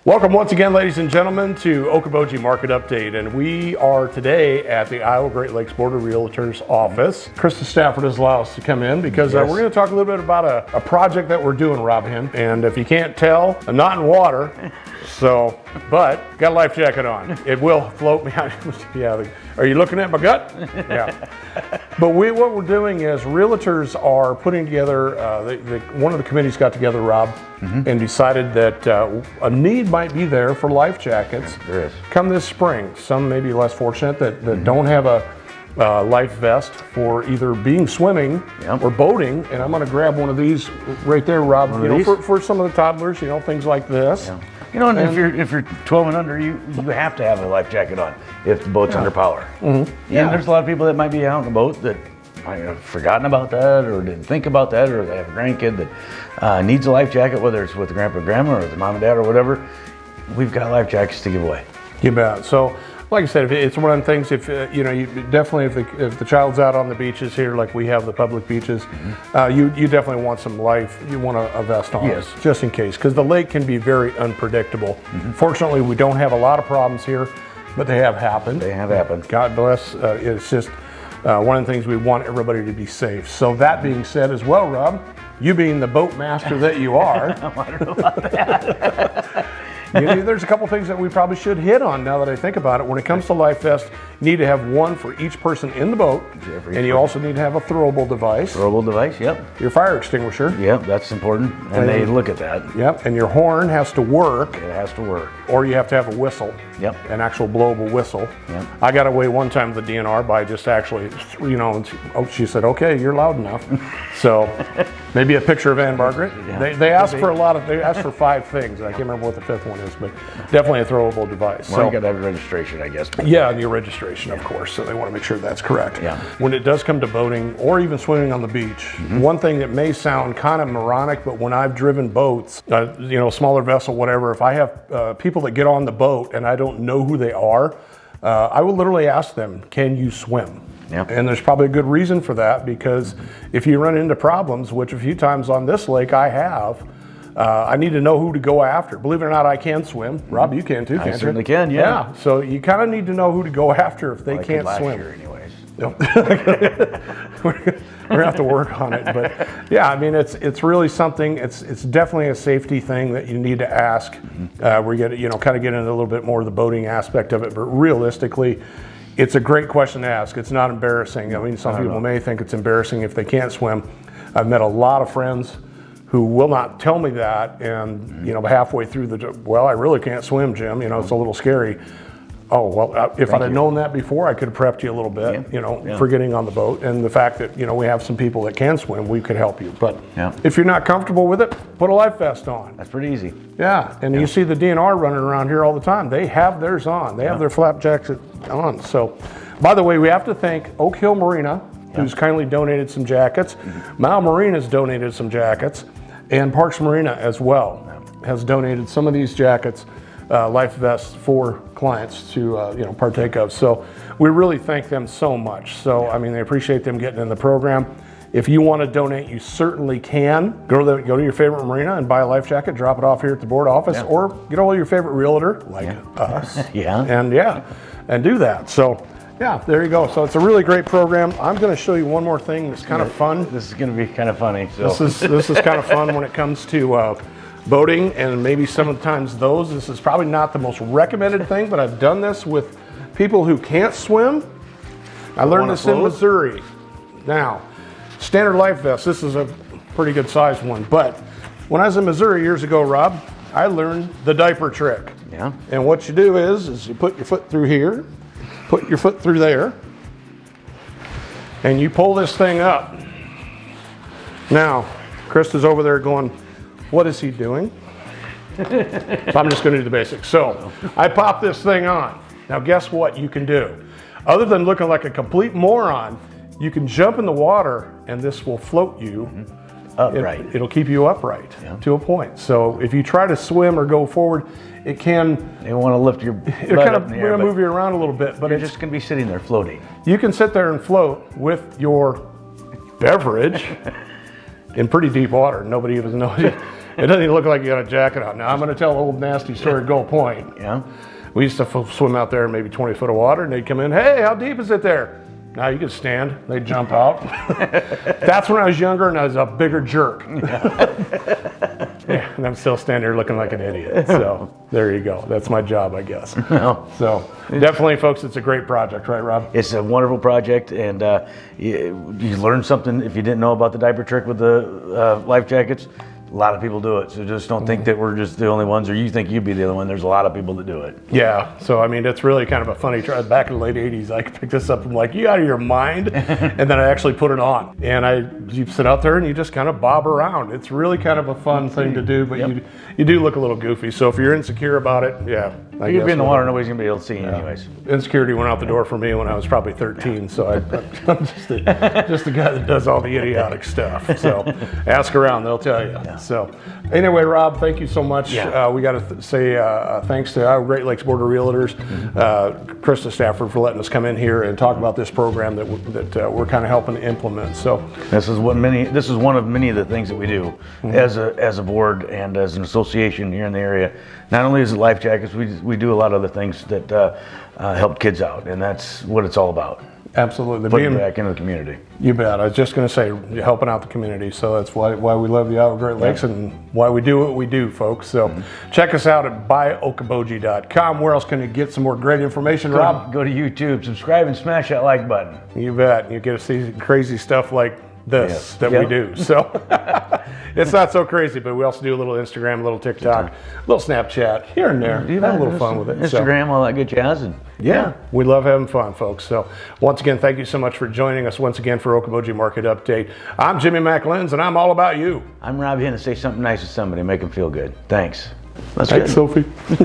Welcome once again, ladies and gentlemen, to Okoboji Market Update, and we are today at the Iowa Great Lakes Border Realtors office. Krista Stafford has allowed us to come in because we're going to talk a little bit about a project that we're doing, Rob Hinn. And if you can't tell, I'm not in water, so, but got a life jacket on. It will float me out. Yeah, are you looking at my gut? Yeah. But what we're doing is realtors are putting together, one of the committees got together, Rob, and decided that a need might be there for life jackets come this spring. Some may be less fortunate that don't have a life vest for either being swimming or boating. And I'm going to grab one of these right there, Rob, for some of the toddlers, things like this. Yeah. And if you're 12 and under, you have to have a life jacket on if the boat's under power. And there's a lot of people that might be out on the boat that might have forgotten about that or didn't think about that, or they have a grandkid that needs a life jacket, whether it's with the grandpa or grandma or the mom and dad or whatever. We've got life jackets to give away. You bet. So, like I said, it's one of the things. If you definitely, if the child's out on the beaches here, like we have the public beaches, you definitely want some life. You want a vest on, just in case, because the lake can be very unpredictable. Fortunately, we don't have a lot of problems here, but they have happened. They have happened. God bless. It's just one of the things we want everybody to be safe. So that being said, as well, Rob, you being the boat master that you are, I don't know about that. There's a couple things that we probably should hit on now that I think about it. When it comes to life vest, you need to have one for each person in the boat, and you also need to have a throwable device. Throwable device, yep. Your fire extinguisher. Yep, that's important, and they look at that. Yep, and your horn has to work. It has to work. Or you have to have a whistle. Yep. An actual blowable whistle. Yep. I got away one time with the DNR by just actually, she said, okay, you're loud enough. So maybe a picture of Ann Margaret. Yeah. They asked for they asked for 5 things. I can't remember what the 5th one is, but definitely a throwable device. Well, you got to have registration, I guess. Yeah, and your registration, of course. So they want to make sure that's correct. Yeah. When it does come to boating or even swimming on the beach, one thing that may sound kind of moronic, but when I've driven boats, smaller vessel, whatever, if I have people that get on the boat and I don't know who they are, I will literally ask them, can you swim? Yep. And there's probably a good reason for that, because if you run into problems, which a few times on this lake I have, I need to know who to go after. Believe it or not, I can swim. Rob, you can too, can't you? I certainly can, yeah. So you kind of need to know who to go after if they can't swim. Year anyways. Nope. We're gonna have to work on it, but yeah, I mean, it's really something. It's definitely a safety thing that you need to ask. We're gonna kind of get into a little bit more of the boating aspect of it, but realistically, it's a great question to ask. It's not embarrassing. I mean, some people may think it's embarrassing if they can't swim. I've met a lot of friends who will not tell me that, and halfway through well, I really can't swim, Jim. It's a little scary. Oh, well, if I'd have known that before, I could have prepped you a little bit, for getting on the boat. And the fact that, we have some people that can swim, we could help you. But if you're not comfortable with it, put a life vest on. That's pretty easy. Yeah, and you see the DNR running around here all the time. They have theirs on. They have their flap jacket on. So, by the way, we have to thank Oak Hill Marina, who's kindly donated some jackets. Mile Marina's donated some jackets. And Parks Marina as well has donated some of these jackets, life vests, for clients to partake of. So we really thank them so much. So I mean, they appreciate them getting in the program. If you want to donate, you certainly can. Go to your favorite marina and buy a life jacket, drop it off here at the board office, or get all your favorite realtor like us. And do that. So yeah, there you go. So it's a really great program. I'm going to show you one more thing that's kind of fun. This is going to be kind of funny. So. This is kind of fun when it comes to boating, and maybe some of the times this is probably not the most recommended thing, but I've done this with people who can't swim. I learned this in Missouri. Now, standard life vest, this is a pretty good sized one, but when I was in Missouri years ago, Rob, I learned the diaper trick. Yeah. And what you do is you put your foot through here, put your foot through there, and you pull this thing up. Now, Krista's over there going, what is he doing? So I'm just going to do the basics. So I pop this thing on. Now guess what you can do? Other than looking like a complete moron, you can jump in the water and this will float you upright. It'll keep you upright to a point. So if you try to swim or go forward, it can. You want to lift your It'll kind of move you around a little bit, but you're just going to be sitting there floating. You can sit there and float with your beverage in pretty deep water. Nobody even knows. It doesn't even look like you got a jacket on. Now I'm going to tell an old nasty story at Gold Point. Yeah. We used to swim out there in maybe 20 foot of water, and they'd come in, hey, how deep is it there? Now you can stand. They'd jump out. That's when I was younger and I was a bigger jerk. Yeah, and I'm still standing there looking like an idiot. So there you go. That's my job, I guess. Well, So definitely, folks, it's a great project, right, Rob? it's a wonderful project, and you learn something if you didn't know about the diaper trick with the life jackets. A lot of people do it, so just don't think that we're just the only ones, or you think you'd be the only one. There's a lot of people that do it. Yeah, so I mean, it's really kind of a funny try. Back in the late 80s, I picked this up. I'm like, you out of your mind? And then I actually put it on. And you sit out there and you just kind of bob around. It's really kind of a fun thing to do, but you do look a little goofy. So if you're insecure about it, yeah. I You'd guess be in the water, nobody's gonna be able to see you anyways. Insecurity went out the door for me when I was probably 13, so I'm just the guy that does all the idiotic stuff. So ask around, they'll tell you. So anyway, Rob, thank you so much. Yeah. We got to say thanks to our Great Lakes Border Realtors, Krista Stafford, for letting us come in here and talk about this program that we're kind of helping to implement. So This is one of many of the things that we do as a board and as an association here in the area. Not only is it life jackets, we do a lot of other things that help kids out, and that's what it's all about. absolutely. Putting it back into the community. You bet. I was just going to say, helping out the community. So that's why we love the Iowa Great Lakes and why we do what we do, folks. So check us out at buyokoboji.com. Where else can you get some more great information, Rob? Go to YouTube, subscribe, and smash that like button. You bet. You get to see crazy stuff like this that we do. So it's not so crazy, but we also do a little Instagram, a little TikTok, a little Snapchat here and there. Have a little fun with it. Instagram, all that good jazz. And Yeah, we love having fun, folks. So once again, thank you so much for joining us once again for Okoboji Market Update. I'm Jimy Lenz, and I'm all about you. I'm Rob Hinn. To say something nice to somebody, make them feel good. Thanks. Thanks, Sophie.